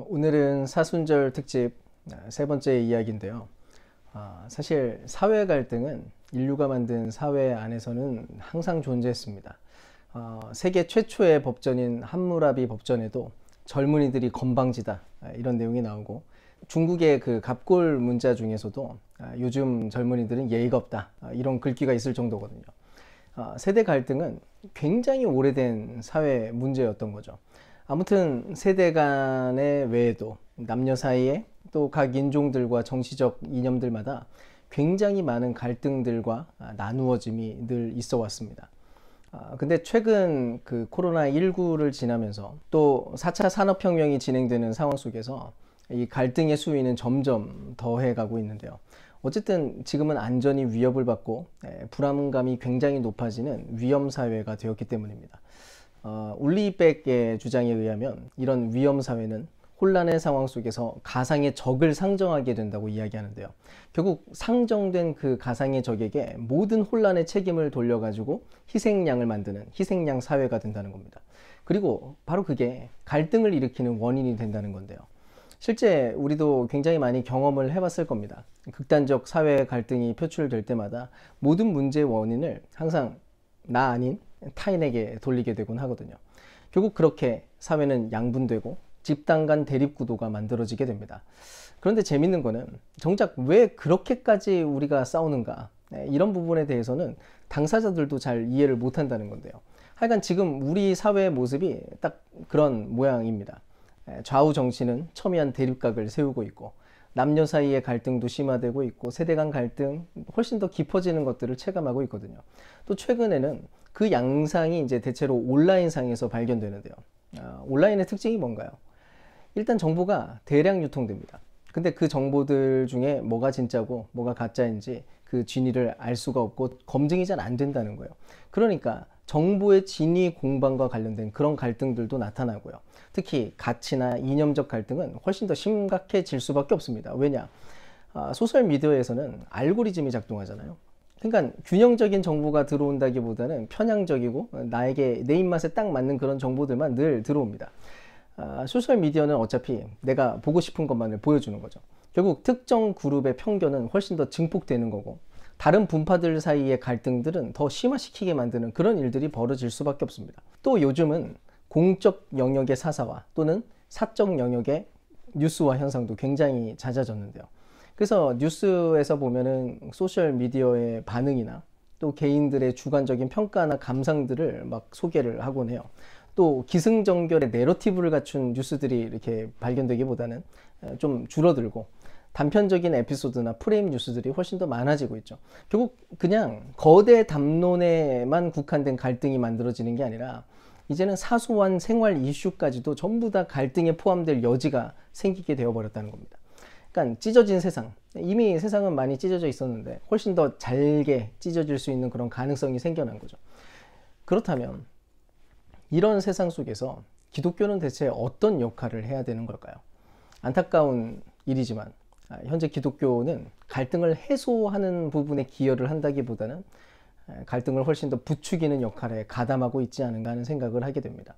오늘은 사순절 특집 세 번째 이야기인데요. 사실 사회 갈등은 인류가 만든 사회 안에서는 항상 존재했습니다. 세계 최초의 법전인 함무라비 법전에도 젊은이들이 건방지다 이런 내용이 나오고, 중국의 그 갑골 문자 중에서도 요즘 젊은이들은 예의가 없다 이런 글귀가 있을 정도거든요. 세대 갈등은 굉장히 오래된 사회 문제였던 거죠. 아무튼 세대 간의 외에도 남녀 사이에 또 각 인종들과 정치적 이념들마다 굉장히 많은 갈등들과 나누어짐이 늘 있어 왔습니다. 근데 최근 그 코로나19를 지나면서 또 4차 산업혁명이 진행되는 상황 속에서 이 갈등의 수위는 점점 더해가고 있는데요. 어쨌든 지금은 안전이 위협을 받고 불안감이 굉장히 높아지는 위험사회가 되었기 때문입니다. 울리백의 주장에 의하면 이런 위험사회는 혼란의 상황 속에서 가상의 적을 상정하게 된다고 이야기하는데요. 결국 상정된 그 가상의 적에게 모든 혼란의 책임을 돌려가지고 희생양을 만드는 희생양 사회가 된다는 겁니다. 그리고 바로 그게 갈등을 일으키는 원인이 된다는 건데요. 실제 우리도 굉장히 많이 경험을 해봤을 겁니다. 극단적 사회 갈등이 표출될 때마다 모든 문제의 원인을 항상 나 아닌 타인에게 돌리게 되곤 하거든요. 결국 그렇게 사회는 양분되고 집단 간 대립 구도가 만들어지게 됩니다. 그런데 재밌는 거는 정작 왜 그렇게까지 우리가 싸우는가, 이런 부분에 대해서는 당사자들도 잘 이해를 못한다는 건데요. 하여간 지금 우리 사회의 모습이 딱 그런 모양입니다. 좌우 정치는 첨예한 대립각을 세우고 있고, 남녀 사이의 갈등도 심화되고 있고, 세대 간 갈등 훨씬 더 깊어지는 것들을 체감하고 있거든요. 또 최근에는 그 양상이 이제 대체로 온라인상에서 발견되는데요. 온라인의 특징이 뭔가요? 일단 정보가 대량 유통됩니다. 근데 그 정보들 중에 뭐가 진짜고 뭐가 가짜인지 그 진위를 알 수가 없고 검증이 잘 안 된다는 거예요. 그러니까 정보의 진위 공방과 관련된 그런 갈등들도 나타나고요. 특히 가치나 이념적 갈등은 훨씬 더 심각해질 수밖에 없습니다. 왜냐? 소셜미디어에서는 알고리즘이 작동하잖아요. 그러니까 균형적인 정보가 들어온다기보다는 편향적이고 나에게 내 입맛에 딱 맞는 그런 정보들만 늘 들어옵니다. 소셜미디어는 어차피 내가 보고 싶은 것만을 보여주는 거죠. 결국 특정 그룹의 편견은 훨씬 더 증폭되는 거고, 다른 분파들 사이의 갈등들은 더 심화시키게 만드는 그런 일들이 벌어질 수밖에 없습니다. 또 요즘은 공적 영역의 사사화 또는 사적 영역의 뉴스화 현상도 굉장히 잦아졌는데요. 그래서 뉴스에서 보면은 소셜미디어의 반응이나 또 개인들의 주관적인 평가나 감상들을 막 소개를 하곤 해요. 또 기승전결의 내러티브를 갖춘 뉴스들이 이렇게 발견되기보다는 좀 줄어들고, 단편적인 에피소드나 프레임 뉴스들이 훨씬 더 많아지고 있죠. 결국 그냥 거대 담론에만 국한된 갈등이 만들어지는 게 아니라 이제는 사소한 생활 이슈까지도 전부 다 갈등에 포함될 여지가 생기게 되어버렸다는 겁니다. 그러니까 찢어진 세상, 이미 세상은 많이 찢어져 있었는데 훨씬 더 잘게 찢어질 수 있는 그런 가능성이 생겨난 거죠. 그렇다면 이런 세상 속에서 기독교는 대체 어떤 역할을 해야 되는 걸까요? 안타까운 일이지만 현재 기독교는 갈등을 해소하는 부분에 기여를 한다기보다는 갈등을 훨씬 더 부추기는 역할에 가담하고 있지 않은가 하는 생각을 하게 됩니다.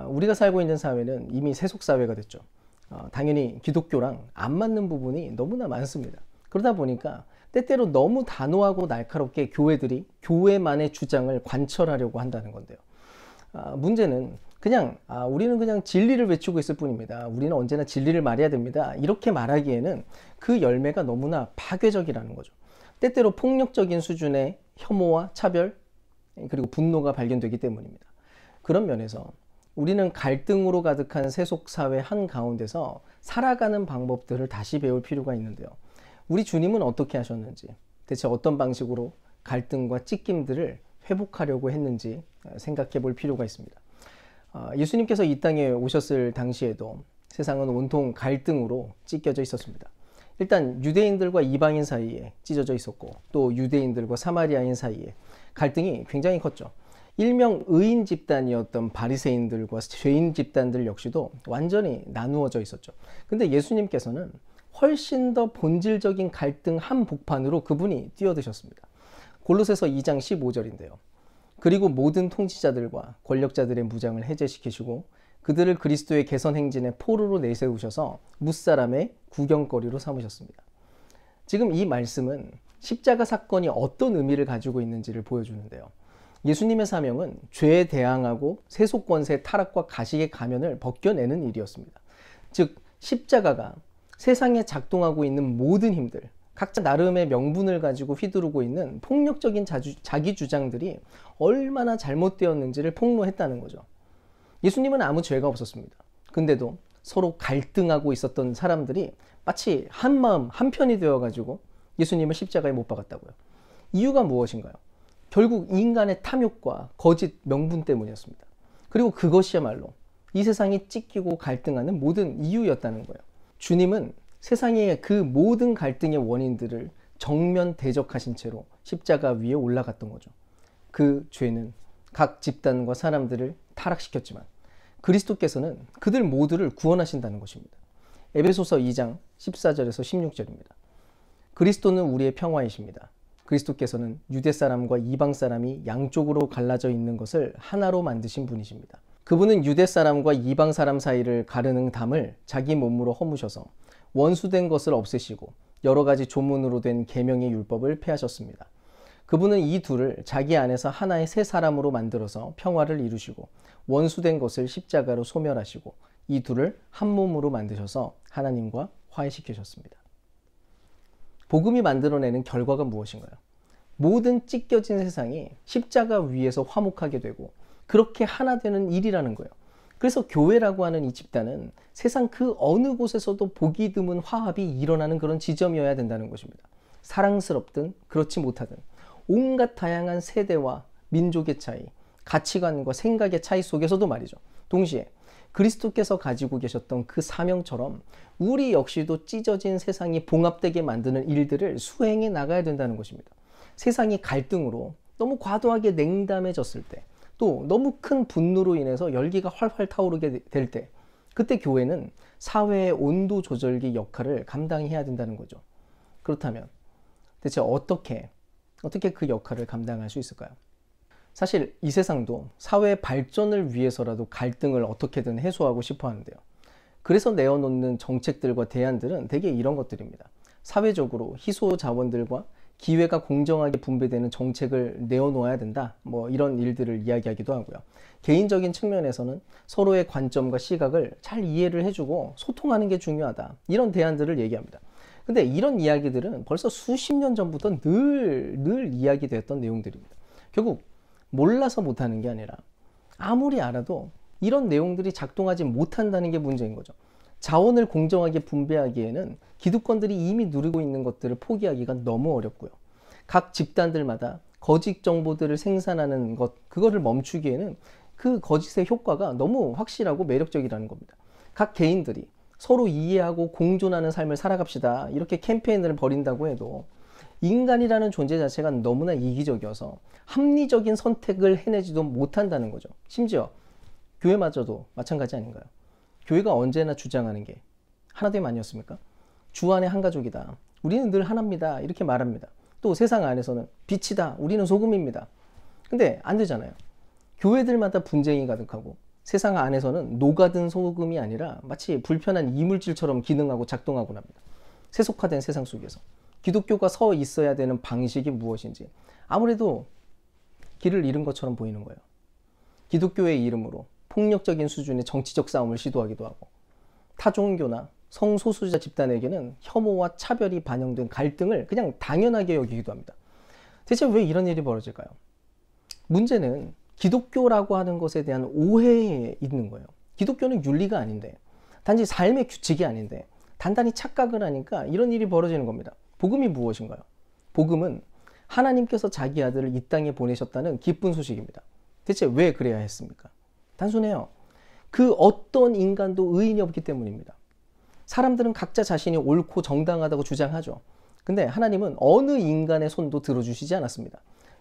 우리가 살고 있는 사회는 이미 세속사회가 됐죠. 당연히 기독교랑 안 맞는 부분이 너무나 많습니다. 그러다 보니까 때때로 너무 단호하고 날카롭게 교회들이 교회만의 주장을 관철하려고 한다는 건데요. 문제는 그냥 우리는 그냥 진리를 외치고 있을 뿐입니다. 우리는 언제나 진리를 말해야 됩니다. 이렇게 말하기에는 그 열매가 너무나 파괴적이라는 거죠. 때때로 폭력적인 수준의 혐오와 차별 그리고 분노가 발견되기 때문입니다. 그런 면에서 우리는 갈등으로 가득한 세속사회 한가운데서 살아가는 방법들을 다시 배울 필요가 있는데요. 우리 주님은 어떻게 하셨는지, 대체 어떤 방식으로 갈등과 찢김들을 회복하려고 했는지 생각해 볼 필요가 있습니다. 예수님께서 이 땅에 오셨을 당시에도 세상은 온통 갈등으로 찢겨져 있었습니다. 일단 유대인들과 이방인 사이에 찢어져 있었고, 또 유대인들과 사마리아인 사이에 갈등이 굉장히 컸죠. 일명 의인 집단이었던 바리새인들과 죄인 집단들 역시도 완전히 나누어져 있었죠. 근데 예수님께서는 훨씬 더 본질적인 갈등 한복판으로 그분이 뛰어드셨습니다. 골로새서 2장 15절인데요. 그리고 모든 통치자들과 권력자들의 무장을 해제시키시고 그들을 그리스도의 개선 행진의 포로로 내세우셔서 무사람의 구경거리로 삼으셨습니다. 지금 이 말씀은 십자가 사건이 어떤 의미를 가지고 있는지를 보여주는데요. 예수님의 사명은 죄에 대항하고 세속 권세의 타락과 가식의 가면을 벗겨내는 일이었습니다. 즉 십자가가 세상에 작동하고 있는 모든 힘들, 각자 나름의 명분을 가지고 휘두르고 있는 폭력적인 자기 주장들이 얼마나 잘못되었는지를 폭로했다는 거죠. 예수님은 아무 죄가 없었습니다. 근데도 서로 갈등하고 있었던 사람들이 마치 한 마음 한편이 되어가지고 예수님을 십자가에 못 박았다고요. 이유가 무엇인가요? 결국 인간의 탐욕과 거짓 명분 때문이었습니다. 그리고 그것이야말로 이 세상이 찢기고 갈등하는 모든 이유였다는 거예요. 주님은 세상의 그 모든 갈등의 원인들을 정면 대적하신 채로 십자가 위에 올라갔던 거죠. 그 죄는 각 집단과 사람들을 타락시켰지만 그리스도께서는 그들 모두를 구원하신다는 것입니다. 에베소서 2장 14절에서 16절입니다. 그리스도는 우리의 평화이십니다. 그리스도께서는 유대 사람과 이방 사람이 양쪽으로 갈라져 있는 것을 하나로 만드신 분이십니다. 그분은 유대 사람과 이방 사람 사이를 가르는 담을 자기 몸으로 허무셔서 원수된 것을 없애시고 여러 가지 조문으로 된 계명의 율법을 폐하셨습니다. 그분은 이 둘을 자기 안에서 하나의 새 사람으로 만들어서 평화를 이루시고 원수된 것을 십자가로 소멸하시고 이 둘을 한 몸으로 만드셔서 하나님과 화해시키셨습니다. 복음이 만들어내는 결과가 무엇인가요? 모든 찢겨진 세상이 십자가 위에서 화목하게 되고 그렇게 하나 되는 일이라는 거예요. 그래서 교회라고 하는 이 집단은 세상 그 어느 곳에서도 보기 드문 화합이 일어나는 그런 지점이어야 된다는 것입니다. 사랑스럽든 그렇지 못하든 온갖 다양한 세대와 민족의 차이, 가치관과 생각의 차이 속에서도 말이죠. 동시에 그리스도께서 가지고 계셨던 그 사명처럼 우리 역시도 찢어진 세상이 봉합되게 만드는 일들을 수행해 나가야 된다는 것입니다. 세상이 갈등으로 너무 과도하게 냉담해졌을 때, 또 너무 큰 분노로 인해서 열기가 활활 타오르게 될 때, 그때 교회는 사회의 온도 조절기 역할을 감당해야 된다는 거죠. 그렇다면 대체 어떻게 그 역할을 감당할 수 있을까요? 사실 이 세상도 사회의 발전을 위해서라도 갈등을 어떻게든 해소하고 싶어 하는데요. 그래서 내어놓는 정책들과 대안들은 대개 이런 것들입니다. 사회적으로 희소 자원들과 기회가 공정하게 분배되는 정책을 내어놓아야 된다. 이런 일들을 이야기하기도 하고요. 개인적인 측면에서는 서로의 관점과 시각을 잘 이해를 해주고 소통하는 게 중요하다. 이런 대안들을 얘기합니다. 근데 이런 이야기들은 벌써 수십 년 전부터 늘 이야기되었던 내용들입니다. 결국 몰라서 못하는 게 아니라 아무리 알아도 이런 내용들이 작동하지 못한다는 게 문제인 거죠. 자원을 공정하게 분배하기에는 기득권들이 이미 누리고 있는 것들을 포기하기가 너무 어렵고요. 각 집단들마다 거짓 정보들을 생산하는 것, 그거를 멈추기에는 그 거짓의 효과가 너무 확실하고 매력적이라는 겁니다. 각 개인들이 서로 이해하고 공존하는 삶을 살아갑시다. 이렇게 캠페인을 벌인다고 해도 인간이라는 존재 자체가 너무나 이기적이어서 합리적인 선택을 해내지도 못한다는 거죠. 심지어 교회마저도 마찬가지 아닌가요? 교회가 언제나 주장하는 게 하나됨 아니었습니까? 주 안에 한 가족이다. 우리는 늘 하나입니다. 이렇게 말합니다. 또 세상 안에서는 빛이다. 우리는 소금입니다. 근데 안 되잖아요. 교회들마다 분쟁이 가득하고 세상 안에서는 녹아든 소금이 아니라 마치 불편한 이물질처럼 기능하고 작동하고 납니다. 세속화된 세상 속에서 기독교가 서 있어야 되는 방식이 무엇인지 아무래도 길을 잃은 것처럼 보이는 거예요. 기독교의 이름으로 폭력적인 수준의 정치적 싸움을 시도하기도 하고 타종교나 성소수자 집단에게는 혐오와 차별이 반영된 갈등을 그냥 당연하게 여기기도 합니다. 대체 왜 이런 일이 벌어질까요? 문제는 기독교라고 하는 것에 대한 오해에 있는 거예요. 기독교는 윤리가 아닌데, 단지 삶의 규칙이 아닌데 단단히 착각을 하니까 이런 일이 벌어지는 겁니다. 복음이 무엇인가요? 복음은 하나님께서 자기 아들을 이 땅에 보내셨다는 기쁜 소식입니다. 대체 왜 그래야 했습니까? 단순해요. 그 어떤 인간도 의인이 없기 때문입니다. 사람들은 각자 자신이 옳고 정당하다고 주장하죠. 근데 하나님은 어느 인간의 손도 들어주시지 않았습니다.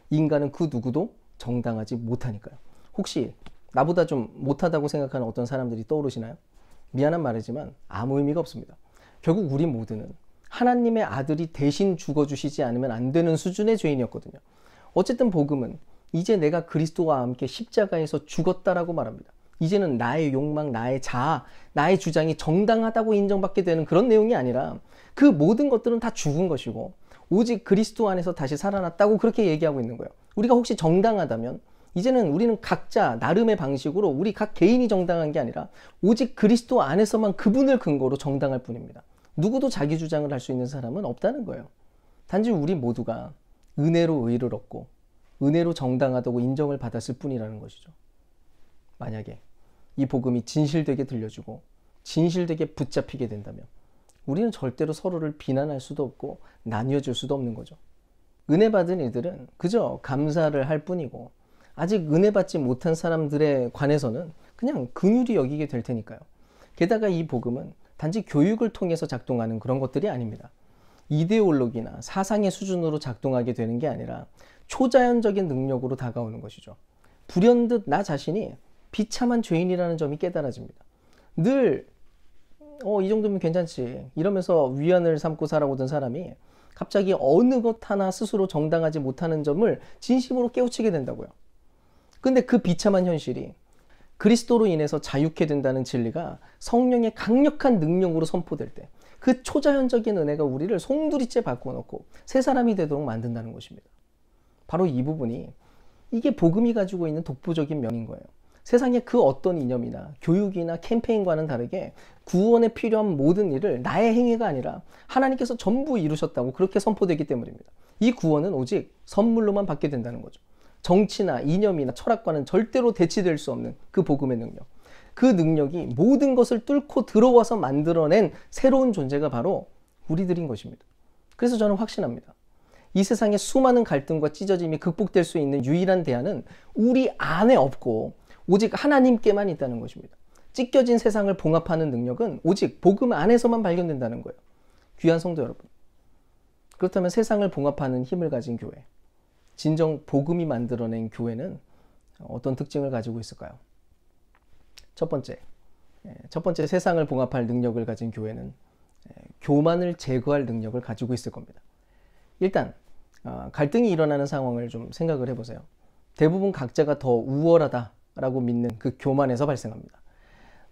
인간은 그 누구도 정당하지 못하니까요. 혹시 나보다 좀 못하다고 생각하는 어떤 사람들이 떠오르시나요? 미안한 말이지만 아무 의미가 없습니다. 결국 우리 모두는 하나님의 아들이 대신 죽어주시지 않으면 안 되는 수준의 죄인이었거든요. 어쨌든 복음은 이제 내가 그리스도와 함께 십자가에서 죽었다라고 말합니다. 이제는 나의 욕망, 나의 자아, 나의 주장이 정당하다고 인정받게 되는 그런 내용이 아니라 그 모든 것들은 다 죽은 것이고 오직 그리스도 안에서 다시 살아났다고 그렇게 얘기하고 있는 거예요. 우리가 혹시 정당하다면 이제는 우리는 각자 나름의 방식으로 우리 각 개인이 정당한 게 아니라 오직 그리스도 안에서만 그분을 근거로 정당할 뿐입니다. 누구도 자기 주장을 할 수 있는 사람은 없다는 거예요. 단지 우리 모두가 은혜로 의를 얻고 은혜로 정당하다고 인정을 받았을 뿐이라는 것이죠. 만약에 이 복음이 진실되게 들려주고 진실되게 붙잡히게 된다면 우리는 절대로 서로를 비난할 수도 없고 나뉘어줄 수도 없는 거죠. 은혜 받은 이들은 그저 감사를 할 뿐이고 아직 은혜 받지 못한 사람들에 관해서는 그냥 긍휼히 여기게 될 테니까요. 게다가 이 복음은 단지 교육을 통해서 작동하는 그런 것들이 아닙니다. 이데올로기나 사상의 수준으로 작동하게 되는 게 아니라 초자연적인 능력으로 다가오는 것이죠. 불현듯 나 자신이 비참한 죄인이라는 점이 깨달아집니다. 늘 이 정도면 괜찮지 이러면서 위안을 삼고 살아오던 사람이 갑자기 어느 것 하나 스스로 정당하지 못하는 점을 진심으로 깨우치게 된다고요. 근데 그 비참한 현실이 그리스도로 인해서 자유케 된다는 진리가 성령의 강력한 능력으로 선포될 때 그 초자연적인 은혜가 우리를 송두리째 바꿔놓고 새 사람이 되도록 만든다는 것입니다. 바로 이 부분이 이게 복음이 가지고 있는 독보적인 면인 거예요. 세상의 그 어떤 이념이나 교육이나 캠페인과는 다르게 구원에 필요한 모든 일을 나의 행위가 아니라 하나님께서 전부 이루셨다고 그렇게 선포되기 때문입니다. 이 구원은 오직 선물로만 받게 된다는 거죠. 정치나 이념이나 철학과는 절대로 대치될 수 없는 그 복음의 능력. 그 능력이 모든 것을 뚫고 들어와서 만들어낸 새로운 존재가 바로 우리들인 것입니다. 그래서 저는 확신합니다. 이 세상의 수많은 갈등과 찢어짐이 극복될 수 있는 유일한 대안은 우리 안에 없고 오직 하나님께만 있다는 것입니다. 찢겨진 세상을 봉합하는 능력은 오직 복음 안에서만 발견된다는 거예요. 귀한 성도 여러분. 그렇다면 세상을 봉합하는 힘을 가진 교회, 진정 복음이 만들어낸 교회는 어떤 특징을 가지고 있을까요? 첫 번째 세상을 봉합할 능력을 가진 교회는 교만을 제거할 능력을 가지고 있을 겁니다. 일단 갈등이 일어나는 상황을 좀 생각을 해보세요. 대부분 각자가 더 우월하다라고 믿는 그 교만에서 발생합니다.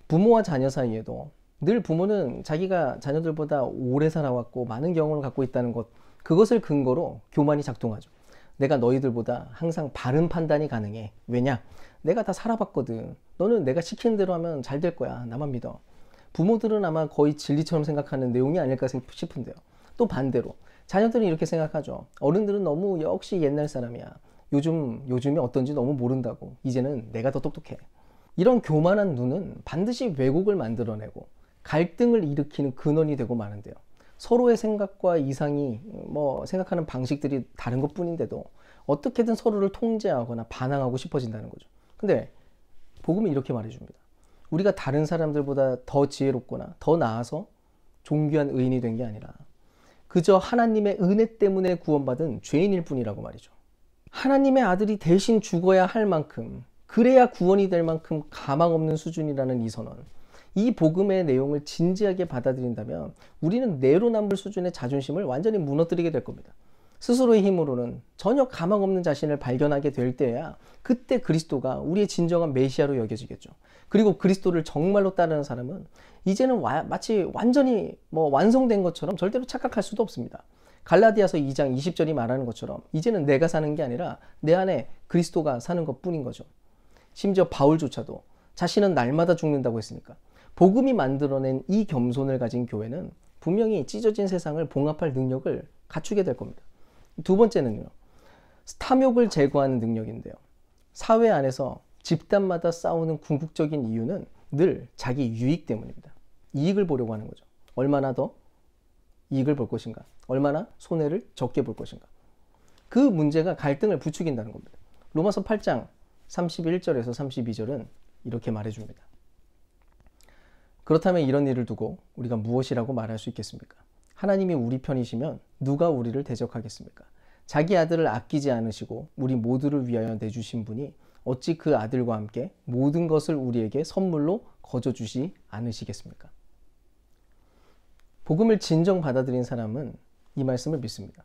부모와 자녀 사이에도 늘 부모는 자기가 자녀들보다 오래 살아왔고 많은 경험을 갖고 있다는 것, 그것을 근거로 교만이 작동하죠. 내가 너희들보다 항상 바른 판단이 가능해. 왜냐? 내가 다 살아봤거든. 너는 내가 시키는 대로 하면 잘 될 거야. 나만 믿어. 부모들은 아마 거의 진리처럼 생각하는 내용이 아닐까 싶은데요. 또 반대로 자녀들은 이렇게 생각하죠. 어른들은 너무 역시 옛날 사람이야. 요즘이 어떤지 너무 모른다고. 이제는 내가 더 똑똑해. 이런 교만한 눈은 반드시 왜곡을 만들어내고 갈등을 일으키는 근원이 되고 마는데요. 서로의 생각과 이상이 생각하는 방식들이 다른 것 뿐인데도 어떻게든 서로를 통제하거나 반항하고 싶어진다는 거죠. 근데 복음은 이렇게 말해줍니다. 우리가 다른 사람들보다 더 지혜롭거나 더 나아서 존귀한 의인이 된 게 아니라 그저 하나님의 은혜 때문에 구원받은 죄인일 뿐이라고 말이죠. 하나님의 아들이 대신 죽어야 할 만큼, 그래야 구원이 될 만큼 가망 없는 수준이라는 이 선언, 이 복음의 내용을 진지하게 받아들인다면 우리는 내로남불 수준의 자존심을 완전히 무너뜨리게 될 겁니다. 스스로의 힘으로는 전혀 가망 없는 자신을 발견하게 될 때야 그때 그리스도가 우리의 진정한 메시아로 여겨지겠죠. 그리고 그리스도를 정말로 따르는 사람은 이제는 마치 완전히 완성된 것처럼 절대로 착각할 수도 없습니다. 갈라디아서 2장 20절이 말하는 것처럼 이제는 내가 사는 게 아니라 내 안에 그리스도가 사는 것뿐인 거죠. 심지어 바울조차도 자신은 날마다 죽는다고 했으니까 복음이 만들어낸 이 겸손을 가진 교회는 분명히 찢어진 세상을 봉합할 능력을 갖추게 될 겁니다. 두 번째는요, 탐욕을 제거하는 능력인데요. 사회 안에서 집단마다 싸우는 궁극적인 이유는 늘 자기 유익 때문입니다. 이익을 보려고 하는 거죠. 얼마나 더 이익을 볼 것인가, 얼마나 손해를 적게 볼 것인가. 그 문제가 갈등을 부추긴다는 겁니다. 로마서 8장 31절에서 32절은 이렇게 말해줍니다. 그렇다면 이런 일을 두고 우리가 무엇이라고 말할 수 있겠습니까? 하나님이 우리 편이시면 누가 우리를 대적하겠습니까? 자기 아들을 아끼지 않으시고 우리 모두를 위하여 내주신 분이 어찌 그 아들과 함께 모든 것을 우리에게 선물로 거저주시 않으시겠습니까? 복음을 진정 받아들인 사람은 이 말씀을 믿습니다.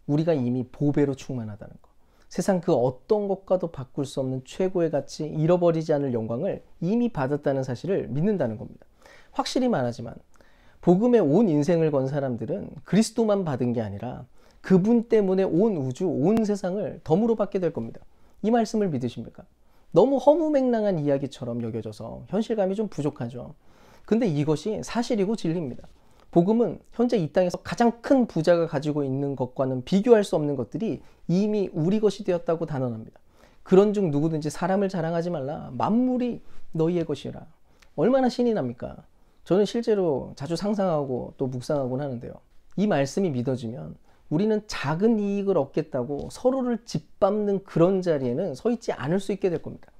우리가 이미 보배로 충만하다는 것. 세상 그 어떤 것과도 바꿀 수 없는 최고의 가치, 잃어버리지 않을 영광을 이미 받았다는 사실을 믿는다는 겁니다. 확실히 말하지만 복음에 온 인생을 건 사람들은 그리스도만 받은 게 아니라 그분 때문에 온 우주, 온 세상을 덤으로 받게 될 겁니다. 이 말씀을 믿으십니까? 너무 허무맹랑한 이야기처럼 여겨져서 현실감이 좀 부족하죠. 근데 이것이 사실이고 진리입니다. 복음은 현재 이 땅에서 가장 큰 부자가 가지고 있는 것과는 비교할 수 없는 것들이 이미 우리 것이 되었다고 단언합니다. 그런즉 누구든지 사람을 자랑하지 말라. 만물이 너희의 것이라. 얼마나 신이 납니까? 저는 실제로 자주 상상하고 또 묵상하곤 하는데요. 이 말씀이 믿어지면 우리는 작은 이익을 얻겠다고 서로를 짓밟는 그런 자리에는 서 있지 않을 수 있게 될 겁니다.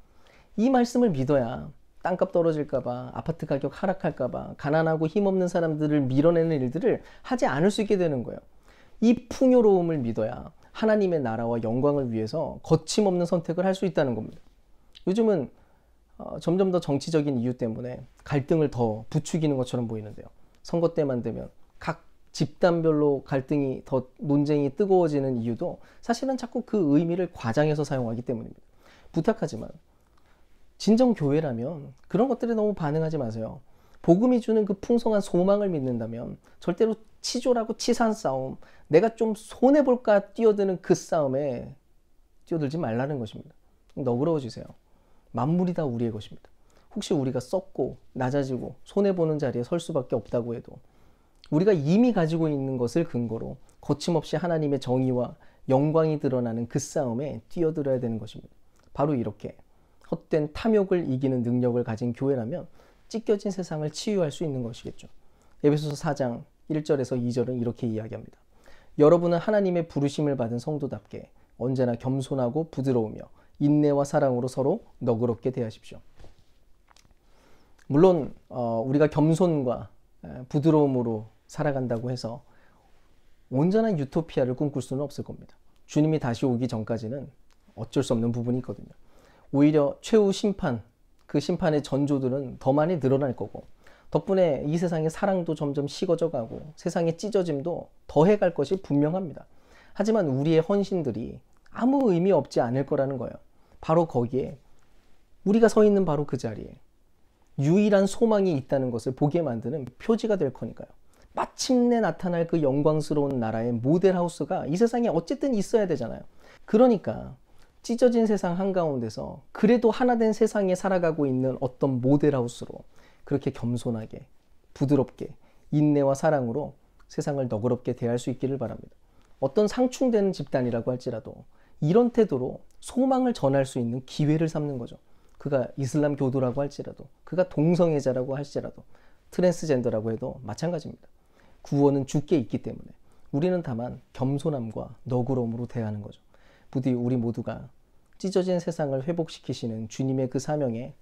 이 말씀을 믿어야 땅값 떨어질까봐, 아파트 가격 하락할까봐, 가난하고 힘없는 사람들을 밀어내는 일들을 하지 않을 수 있게 되는 거예요. 이 풍요로움을 믿어야 하나님의 나라와 영광을 위해서 거침없는 선택을 할 수 있다는 겁니다. 요즘은 점점 더 정치적인 이유 때문에 갈등을 더 부추기는 것처럼 보이는데요. 선거 때만 되면 각 집단별로 갈등이 더 논쟁이 뜨거워지는 이유도 사실은 자꾸 그 의미를 과장해서 사용하기 때문입니다. 부탁하지만 진정 교회라면 그런 것들에 너무 반응하지 마세요. 복음이 주는 그 풍성한 소망을 믿는다면 절대로 치졸하고 치사한 싸움, 내가 좀 손해볼까 뛰어드는 그 싸움에 뛰어들지 말라는 것입니다. 너그러워지세요. 만물이 다 우리의 것입니다. 혹시 우리가 썩고 낮아지고 손해보는 자리에 설 수밖에 없다고 해도 우리가 이미 가지고 있는 것을 근거로 거침없이 하나님의 정의와 영광이 드러나는 그 싸움에 뛰어들어야 되는 것입니다. 바로 이렇게 헛된 탐욕을 이기는 능력을 가진 교회라면 찢겨진 세상을 치유할 수 있는 것이겠죠. 에베소서 4장 1절에서 2절은 이렇게 이야기합니다. 여러분은 하나님의 부르심을 받은 성도답게 언제나 겸손하고 부드러우며 인내와 사랑으로 서로 너그럽게 대하십시오. 물론 우리가 겸손과 부드러움으로 살아간다고 해서 온전한 유토피아를 꿈꿀 수는 없을 겁니다. 주님이 다시 오기 전까지는 어쩔 수 없는 부분이 있거든요. 오히려 최후 심판, 그 심판의 전조들은 더 많이 늘어날 거고 덕분에 이 세상의 사랑도 점점 식어져 가고 세상의 찢어짐도 더해갈 것이 분명합니다. 하지만 우리의 헌신들이 아무 의미 없지 않을 거라는 거예요. 바로 거기에 우리가 서 있는 바로 그 자리에 유일한 소망이 있다는 것을 보게 만드는 표지가 될 거니까요. 마침내 나타날 그 영광스러운 나라의 모델하우스가 이 세상에 어쨌든 있어야 되잖아요. 그러니까 찢어진 세상 한가운데서 그래도 하나 된 세상에 살아가고 있는 어떤 모델하우스로 그렇게 겸손하게 부드럽게 인내와 사랑으로 세상을 너그럽게 대할 수 있기를 바랍니다. 어떤 상충되는 집단이라고 할지라도 이런 태도로 소망을 전할 수 있는 기회를 삼는 거죠. 그가 이슬람 교도라고 할지라도, 그가 동성애자라고 할지라도, 트랜스젠더라고 해도 마찬가지입니다. 구원은 주께 있기 때문에 우리는 다만 겸손함과 너그러움으로 대하는 거죠. 부디 우리 모두가 찢어진 세상을 회복시키시는 주님의 그 사명에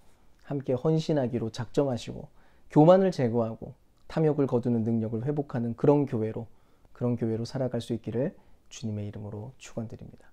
함께 헌신하기로 작정하시고 교만을 제거하고 탐욕을 거두는 능력을 회복하는 그런 교회로 살아갈 수 있기를 주님의 이름으로 축원드립니다.